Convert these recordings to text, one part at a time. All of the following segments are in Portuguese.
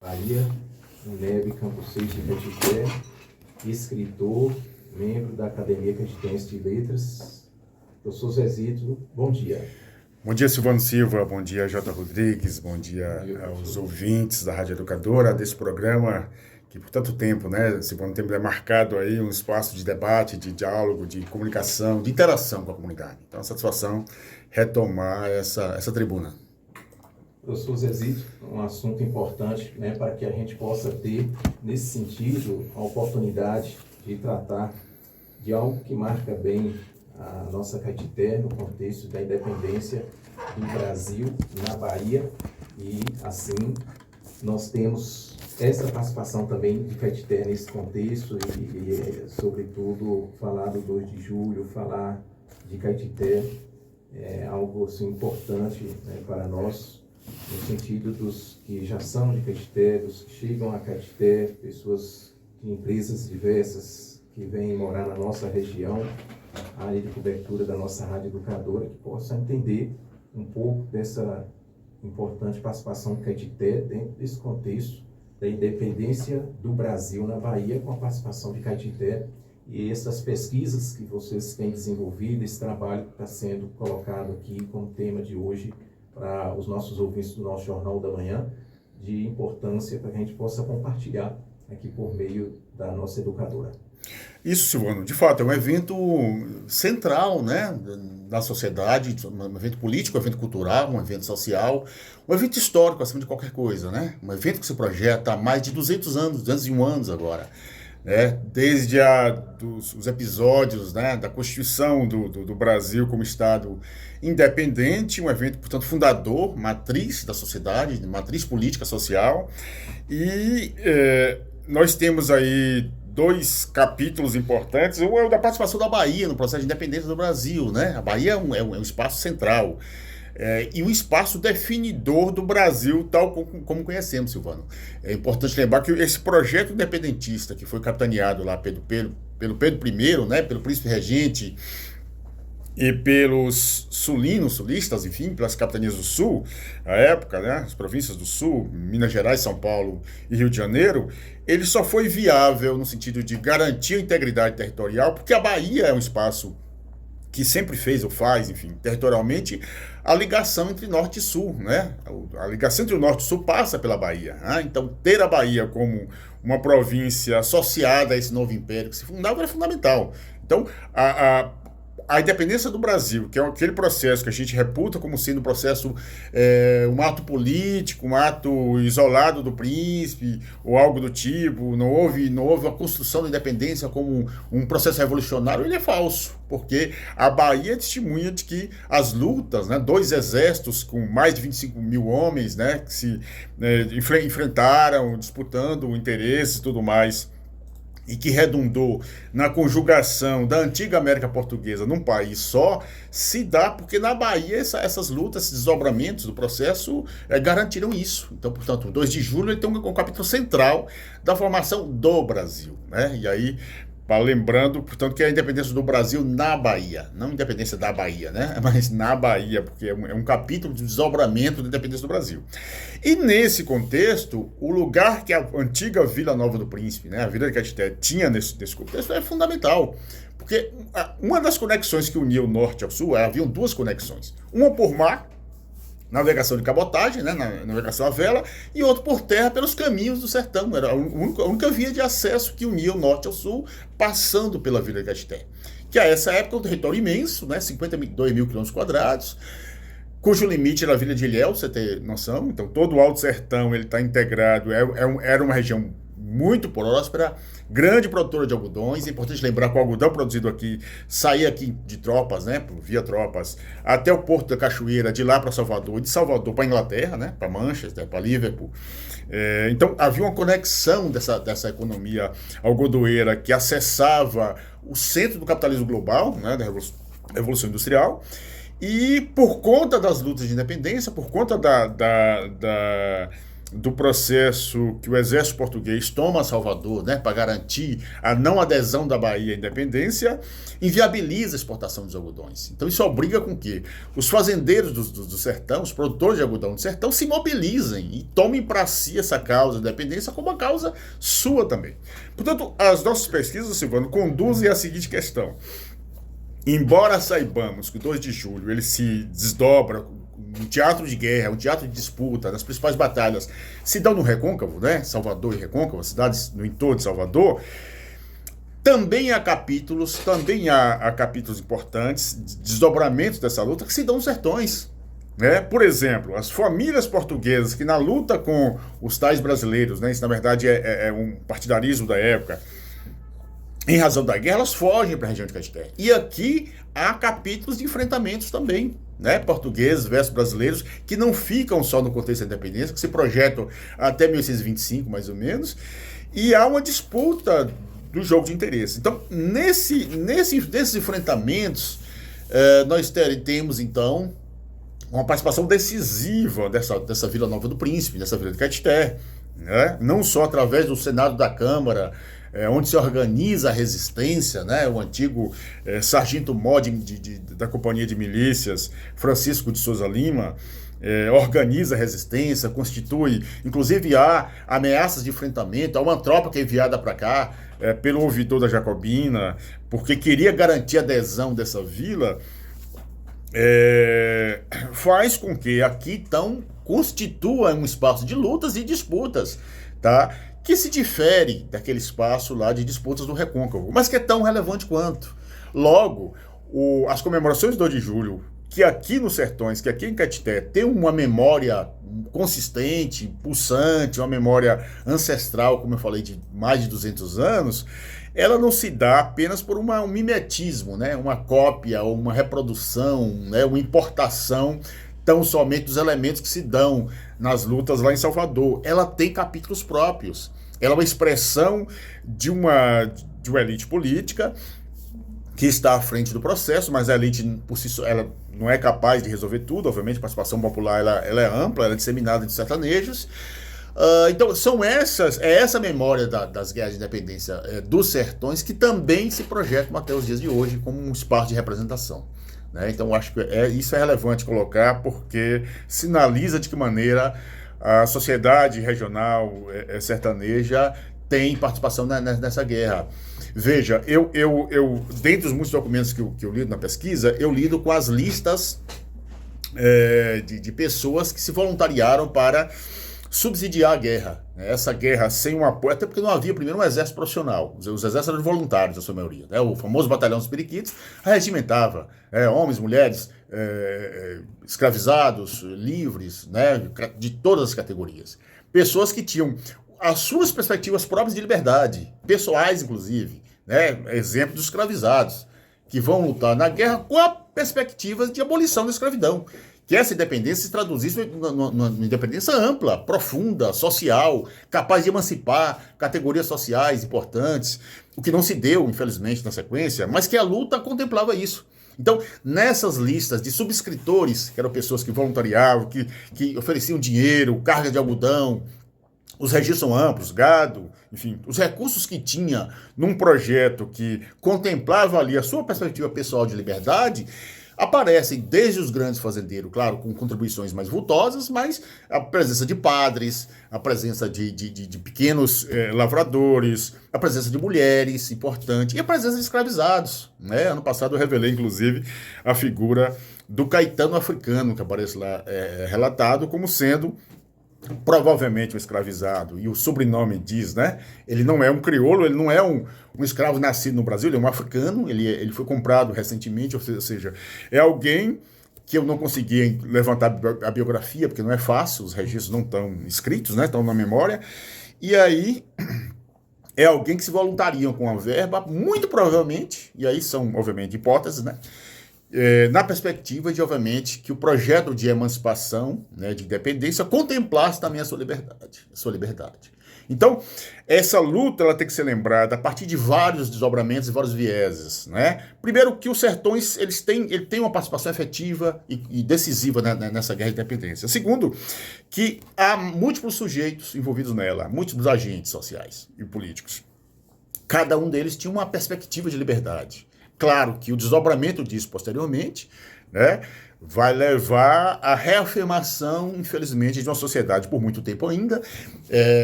Bahia, UNEB Campus 6 de Caetité, escritor, membro da Academia Caetitense de Letras. Professor Zezito, bom dia. Bom dia, Silvano Silva, bom dia, J. Rodrigues, bom dia aos ouvintes da Rádio Educadora, desse programa que por tanto tempo, né, Silvano, tem marcado aí um espaço de debate, de diálogo, de comunicação, de interação com a comunidade. Então, a satisfação retomar essa tribuna. Professor Zezito, um assunto importante, né, para que a gente possa ter, nesse sentido, a oportunidade de tratar de algo que marca bem a nossa Caetité no contexto da independência do Brasil na Bahia, e assim nós temos essa participação também de Caetité nesse contexto e sobretudo falar do 2 de julho, falar de Caetité é algo assim, importante, né, para nós, no sentido dos que já são de Caetité, dos que chegam a Caetité, pessoas de empresas diversas que vêm morar na nossa região, a área de cobertura da nossa Rádio Educadora, que possa entender um pouco dessa importante participação de Caetité dentro desse contexto da independência do Brasil na Bahia, com a participação de Caetité e essas pesquisas que vocês têm desenvolvido, esse trabalho que está sendo colocado aqui como tema de hoje para os nossos ouvintes do nosso Jornal da Manhã, de importância para que a gente possa compartilhar aqui por meio da nossa educadora. Isso, Silvano, de fato, é um evento central, né, da sociedade, um evento político, um evento cultural, um evento social, um evento histórico, acima de qualquer coisa, né? Um evento que se projeta há mais de 200 anos, 201 anos agora, né? Desde os episódios, né, da Constituição do Brasil como Estado independente, um evento, portanto, fundador, matriz da sociedade, matriz política, social, e nós temos aí dois capítulos importantes. Um é o da participação da Bahia no processo de independência do Brasil, né? A Bahia é um espaço central e um espaço definidor do Brasil, tal como conhecemos, Silvano. É importante lembrar que esse projeto independentista que foi capitaneado lá pelo Pedro I, né? Pelo Príncipe Regente e pelos sulistas, enfim, pelas capitanias do Sul, à época, né, as províncias do Sul, Minas Gerais, São Paulo e Rio de Janeiro, ele só foi viável no sentido de garantir a integridade territorial, porque a Bahia é um espaço que sempre fez ou faz, enfim, territorialmente, a ligação entre Norte e Sul, né? A ligação entre o Norte e o Sul passa pela Bahia, né? Então, ter a Bahia como uma província associada a esse novo império que se fundava era fundamental. Então, a independência do Brasil, que é aquele processo que a gente reputa como sendo um processo, um ato político, um ato isolado do príncipe, ou algo do tipo, não houve a construção da independência como um processo revolucionário, ele é falso, porque a Bahia é testemunha de que as lutas, né, dois exércitos com mais de 25 mil homens, né, que se enfrentaram, disputando interesses e tudo mais, e que redundou na conjugação da antiga América Portuguesa num país só, se dá porque na Bahia essas lutas, esses desdobramentos do processo garantiram isso. Então, portanto, o 2 de julho ele tem um capítulo central da formação do Brasil, né? E aí, lembrando, portanto, que é a independência do Brasil na Bahia, não a independência da Bahia, né? Mas na Bahia, porque é um capítulo de desdobramento da independência do Brasil. E nesse contexto, o lugar que a antiga Vila Nova do Príncipe, né, a Vila de Caetité, tinha nesse contexto é fundamental. Porque uma das conexões que unia o norte ao sul, haviam duas conexões. Uma por mar, navegação de cabotagem, né, navegação à vela, e outro por terra pelos caminhos do sertão. Era a única via de acesso que unia o norte ao sul, passando pela Vila de Caetité. Que a essa época é um território imenso, né, 52 mil quilômetros quadrados, cujo limite era a Vila de Ilhéus, você ter noção. Então todo o Alto Sertão está integrado, era uma região muito próspera, grande produtora de algodões. É importante lembrar que o algodão produzido aqui saía aqui de Tropas, né, via Tropas, até o Porto da Cachoeira, de lá para Salvador, de Salvador para Inglaterra, né, para Manchester, para Liverpool. Então havia uma conexão dessa economia algodoeira que acessava o centro do capitalismo global, né, da Revolução Industrial. E por conta das lutas de independência, por conta do processo que o exército português toma a Salvador, né, para garantir a não adesão da Bahia à independência, inviabiliza a exportação dos algodões. Então isso obriga com que os fazendeiros do sertão, os produtores de algodão do sertão, se mobilizem e tomem para si essa causa da independência como uma causa sua também. Portanto, as nossas pesquisas, Silvano, conduzem à seguinte questão. Embora saibamos que o 2 de julho ele se desdobra um teatro de guerra, um teatro de disputa, as principais batalhas se dão no Recôncavo, né? Salvador e Recôncavo, as cidades no entorno de Salvador, também há capítulos importantes, desdobramentos dessa luta que se dão nos sertões. Né? Por exemplo, as famílias portuguesas que na luta com os tais brasileiros, né? Isso na verdade é um partidarismo da época, em razão da guerra, elas fogem para a região de Caeté. E aqui há capítulos de enfrentamentos também, né? Portugueses versus brasileiros, que não ficam só no contexto da independência, que se projetam até 1825, mais ou menos, e há uma disputa do jogo de interesse. Então, nesses enfrentamentos, nós temos, então, uma participação decisiva dessa Vila Nova do Príncipe, dessa Vila de Caeté, né? Não só através do Senado da Câmara, onde se organiza a resistência, né? O antigo sargento-mó da Companhia de Milícias, Francisco de Souza Lima, organiza a resistência, constitui, inclusive há ameaças de enfrentamento, há uma tropa que é enviada para cá pelo ouvidor da Jacobina, porque queria garantir a adesão dessa vila, faz com que aqui então constitua um espaço de lutas e disputas, tá? Que se difere daquele espaço lá de disputas do Recôncavo, mas que é tão relevante quanto. Logo, as comemorações do 2 de julho, que aqui nos sertões, que aqui em Caeté, tem uma memória consistente, pulsante, uma memória ancestral, como eu falei, de mais de 200 anos, ela não se dá apenas por um mimetismo, né? Uma cópia ou uma reprodução, né? Uma importação tão somente dos elementos que se dão nas lutas lá em Salvador. Ela tem capítulos próprios. Ela é uma expressão de uma elite política que está à frente do processo, mas a elite por si só, ela não é capaz de resolver tudo. Obviamente, a participação popular ela é ampla, ela é disseminada entre sertanejos. Então, é essa memória das guerras de independência dos sertões que também se projetam até os dias de hoje como um espaço de representação. Né? Então, acho que isso é relevante colocar, porque sinaliza de que maneira a sociedade regional sertaneja tem participação nessa guerra. Veja, eu dentre os muitos documentos que eu lido na pesquisa, eu lido com as listas de pessoas que se voluntariaram para subsidiar a guerra. Essa guerra sem um apoio, até porque não havia, primeiro, um exército profissional. Os exércitos eram voluntários, na sua maioria. Né? O famoso batalhão dos periquitos regimentava homens, mulheres, escravizados, livres, né? De todas as categorias. Pessoas que tinham as suas perspectivas próprias de liberdade, pessoais, inclusive. Né? Exemplo dos escravizados, que vão lutar na guerra com a perspectiva de abolição da escravidão. Que essa independência se traduzisse numa independência ampla, profunda, social, capaz de emancipar categorias sociais importantes, o que não se deu, infelizmente, na sequência, mas que a luta contemplava isso. Então, nessas listas de subscritores, que eram pessoas que voluntariavam, que ofereciam dinheiro, carga de algodão, os registros são amplos, gado, enfim, os recursos que tinha num projeto que contemplava ali a sua perspectiva pessoal de liberdade, aparecem desde os grandes fazendeiros, claro, com contribuições mais vultosas, mas a presença de padres, a presença de pequenos lavradores, a presença de mulheres, importante, e a presença de escravizados. Né? Ano passado eu revelei, inclusive, a figura do Caetano africano, que aparece lá relatado como sendo provavelmente um escravizado, e o sobrenome diz, né? Ele não é um crioulo, ele não é um escravo nascido no Brasil, ele é um africano, ele foi comprado recentemente, ou seja, é alguém que eu não consegui levantar a biografia, porque não é fácil, os registros não estão escritos, né? Estão na memória, e aí é alguém que se voluntariam com a verba, muito provavelmente, e aí são, obviamente, hipóteses, né? Na perspectiva de, obviamente, que o projeto de emancipação, né, de independência, contemplasse também a sua liberdade. Então, essa luta ela tem que ser lembrada a partir de vários desdobramentos e vários vieses, né? Primeiro que os sertões ele tem uma participação efetiva e decisiva nessa guerra de independência. Segundo, que há múltiplos sujeitos envolvidos nela, múltiplos agentes sociais e políticos. Cada um deles tinha uma perspectiva de liberdade. Claro que o desdobramento disso posteriormente, né, vai levar à reafirmação, infelizmente, de uma sociedade, por muito tempo ainda,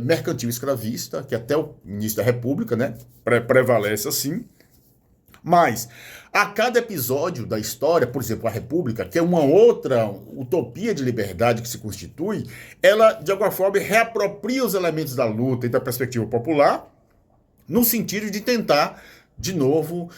mercantil escravista, que até o início da República, né, prevalece assim. Mas, a cada episódio da história, por exemplo, a República, que é uma outra utopia de liberdade que se constitui, ela, de alguma forma, reapropria os elementos da luta e da perspectiva popular, no sentido de tentar, de novo,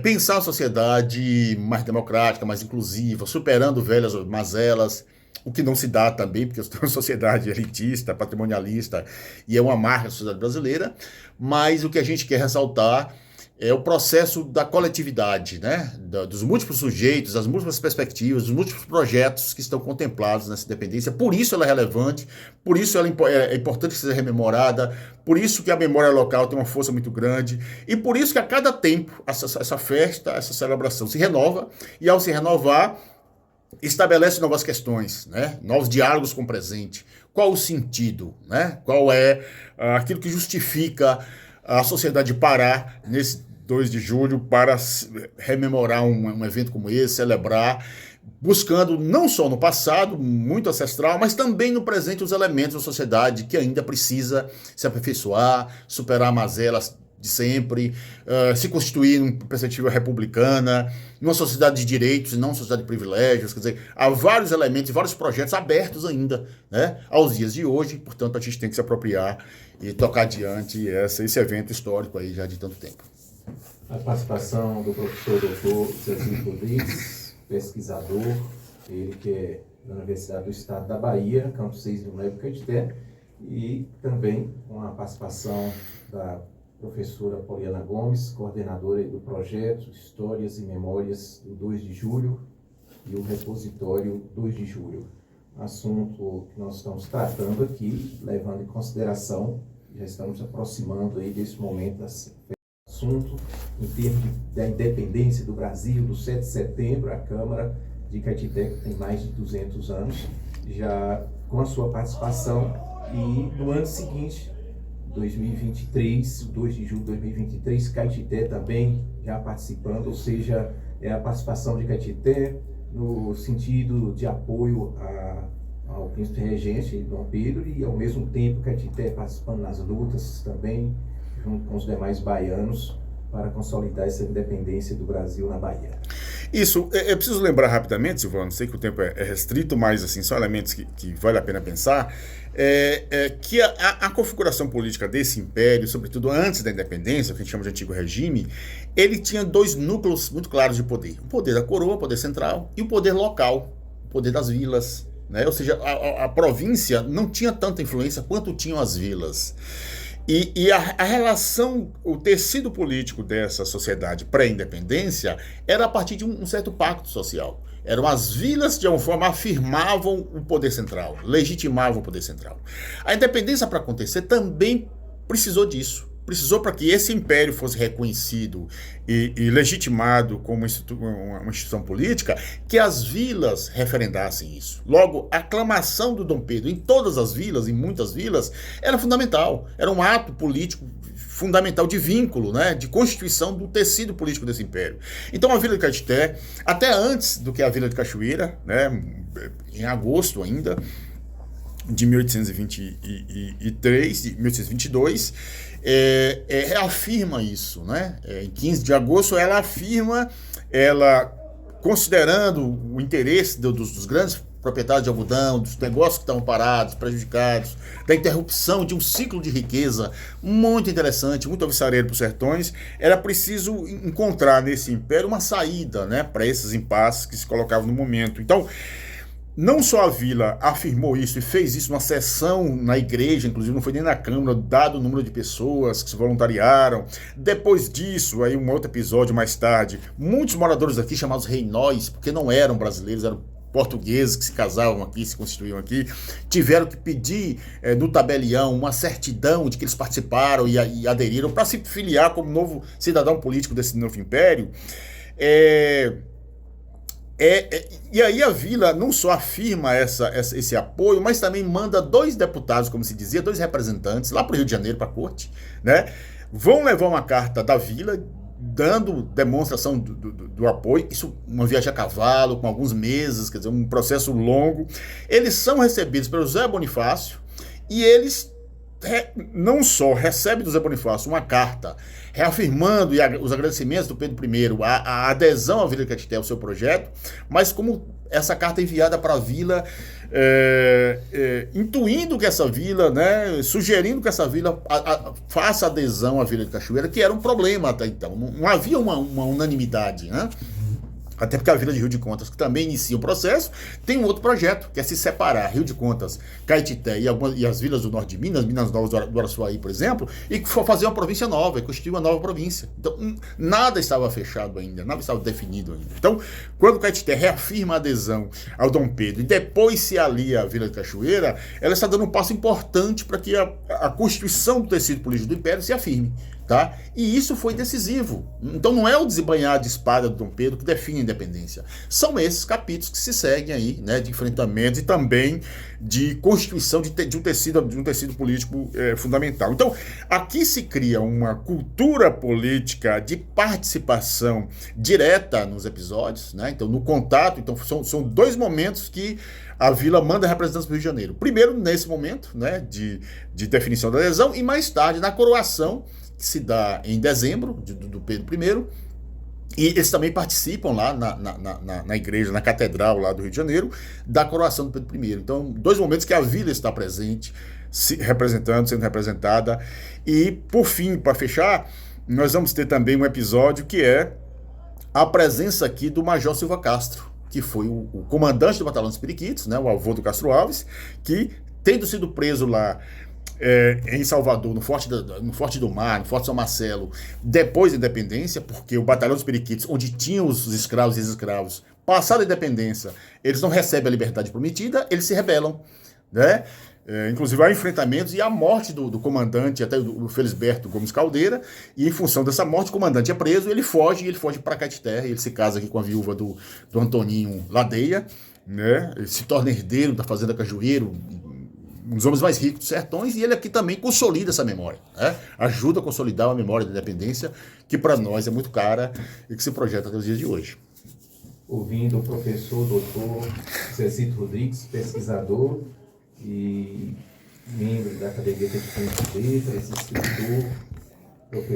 pensar a sociedade mais democrática, mais inclusiva, superando velhas mazelas, o que não se dá também, porque é uma sociedade elitista, patrimonialista, e é uma marca da sociedade brasileira, mas o que a gente quer ressaltar é o processo da coletividade, né? Dos múltiplos sujeitos, das múltiplas perspectivas, dos múltiplos projetos que estão contemplados nessa independência. Por isso ela é relevante, por isso ela é importante que seja rememorada, por isso que a memória local tem uma força muito grande, e por isso que a cada tempo essa festa, essa celebração se renova, e ao se renovar, estabelece novas questões, né? Novos diálogos com o presente. Qual o sentido, né? Qual é aquilo que justifica a sociedade parar nesse 2 de julho para rememorar um evento como esse, celebrar, buscando não só no passado, muito ancestral, mas também no presente os elementos da sociedade que ainda precisa se aperfeiçoar, superar mazelas de sempre, se constituir em perspectiva republicana, numa sociedade de direitos e não uma sociedade de privilégios. Quer dizer, há vários elementos e vários projetos abertos ainda, né, aos dias de hoje, portanto a gente tem que se apropriar e tocar adiante esse evento histórico aí já de tanto tempo. A participação do professor Dr. Zezinho Rodrigues, pesquisador, ele que é da Universidade do Estado da Bahia, Campus 6 do Lebo Caetité, e também com a participação da professora Poliana Gomes, coordenadora do projeto Histórias e Memórias do 2 de Julho e o repositório 2 de Julho. Assunto que nós estamos tratando aqui, levando em consideração, já estamos aproximando aí desse momento desse assunto, em termos da independência do Brasil, do 7 de setembro, a Câmara de Caetité, que tem mais de 200 anos, já com a sua participação, e no ano seguinte, 2023, 2 de julho de 2023, Caetité também já participando, ou seja, é a participação de Caetité no sentido de apoio ao príncipe regente, Dom Pedro, e ao mesmo tempo Caetité participando nas lutas também, junto com os demais baianos, para consolidar essa independência do Brasil na Bahia. Isso, eu preciso lembrar rapidamente, Silvano, sei que o tempo é restrito, mas assim, são elementos que vale a pena pensar, que a configuração política desse império, sobretudo antes da independência, que a gente chama de antigo regime, ele tinha 2 núcleos muito claros de poder. O poder da coroa, o poder central, e o poder local, o poder das vilas, né? Ou seja, a província não tinha tanta influência quanto tinham as vilas. E a relação, o tecido político dessa sociedade pré-independência era a partir de um certo pacto social. Eram as vilas, de alguma forma, afirmavam o poder central, legitimavam o poder central. A independência, para acontecer, também precisou disso. Precisou para que esse império fosse reconhecido e legitimado como uma instituição política, que as vilas referendassem isso. Logo, a aclamação do Dom Pedro em todas as vilas, em muitas vilas, era fundamental. Era um ato político fundamental de vínculo, né, de constituição do tecido político desse império. Então a Vila de Caetité, até antes do que a Vila de Cachoeira, né, em agosto ainda, de 1823, de 1822, reafirma isso, né? Em 15 de agosto ela afirma, considerando o interesse dos grandes proprietários de algodão, dos negócios que estavam parados, prejudicados, da interrupção de um ciclo de riqueza muito interessante, muito alvissareiro para os sertões, era preciso encontrar nesse império uma saída, né, para esses impasses que se colocavam no momento. Então, não só a vila afirmou isso e fez isso numa sessão na igreja, inclusive não foi nem na Câmara, dado o número de pessoas que se voluntariaram. Depois disso, aí um outro episódio mais tarde, muitos moradores aqui, chamados reinóis, porque não eram brasileiros, eram portugueses que se casavam aqui, se constituíam aqui, tiveram que pedir no tabelião uma certidão de que eles participaram e aderiram para se filiar como novo cidadão político desse novo império. E aí a Vila não só afirma esse apoio, mas também manda 2 deputados, como se dizia, 2 representantes lá para o Rio de Janeiro, para a corte, né? Vão levar uma carta da Vila dando demonstração do apoio, isso uma viagem a cavalo, com alguns meses, quer dizer, um processo longo. Eles são recebidos pelo José Bonifácio e eles não só recebem do José Bonifácio uma carta reafirmando os agradecimentos do Pedro I, a adesão à Vila de Caetité, ao seu projeto, mas como essa carta é enviada para a Vila, intuindo que essa Vila, né, sugerindo que essa Vila faça adesão à Vila de Cachoeira, que era um problema até então. Não havia uma unanimidade, né? Até porque a Vila de Rio de Contas, que também inicia o processo, tem um outro projeto, que é se separar Rio de Contas, Caetité e as vilas do norte de Minas, Minas Novas do Araçuaí, por exemplo, e que for fazer uma província nova, e constituir uma nova província. Então, nada estava fechado ainda, nada estava definido ainda. Então, quando Caetité reafirma a adesão ao Dom Pedro e depois se alia à Vila de Cachoeira, ela está dando um passo importante para que a constituição do tecido político do Império se afirme. Tá? E isso foi decisivo. Então não é o desembainhar de espada do Dom Pedro que define a independência. São esses capítulos que se seguem aí, né, de enfrentamento e também de constituição de um tecido político fundamental. Então, aqui se cria uma cultura política de participação direta nos episódios, né? Então, no contato. Então, são 2 momentos que a Vila manda representantes para o Rio de Janeiro. Primeiro, nesse momento, né, de definição da adesão, e mais tarde, na coroação, que se dá em dezembro, do Pedro I, e eles também participam lá na igreja, na catedral lá do Rio de Janeiro, da coroação do Pedro I. Então, 2 momentos que a Vila está presente, sendo representada. E, por fim, para fechar, nós vamos ter também um episódio que é a presença aqui do Major Silva Castro, que foi o comandante do Batalhão dos Periquitos, né, o avô do Castro Alves, que, tendo sido preso lá em Salvador, no Forte do Mar, no Forte São Marcelo, depois da independência, porque o Batalhão dos Periquitos, onde tinham os escravos e ex-escravos, passada a independência, eles não recebem a liberdade prometida, eles se rebelam, né? Inclusive há enfrentamentos e a morte do comandante, até do Felisberto Gomes Caldeira, e em função dessa morte o comandante é preso, ele foge para Caetité, ele se casa aqui com a viúva do Antoninho Ladeia, né? Ele se torna herdeiro da Fazenda Cajueiro, um dos homens mais ricos dos sertões, e ele aqui também consolida essa memória, né? Ajuda a consolidar a memória da independência, que para nós é muito cara e que se projeta até os dias de hoje. Ouvindo o professor doutor Zezito Rodrigues, pesquisador e membro da Academia de Letras, escritor, professor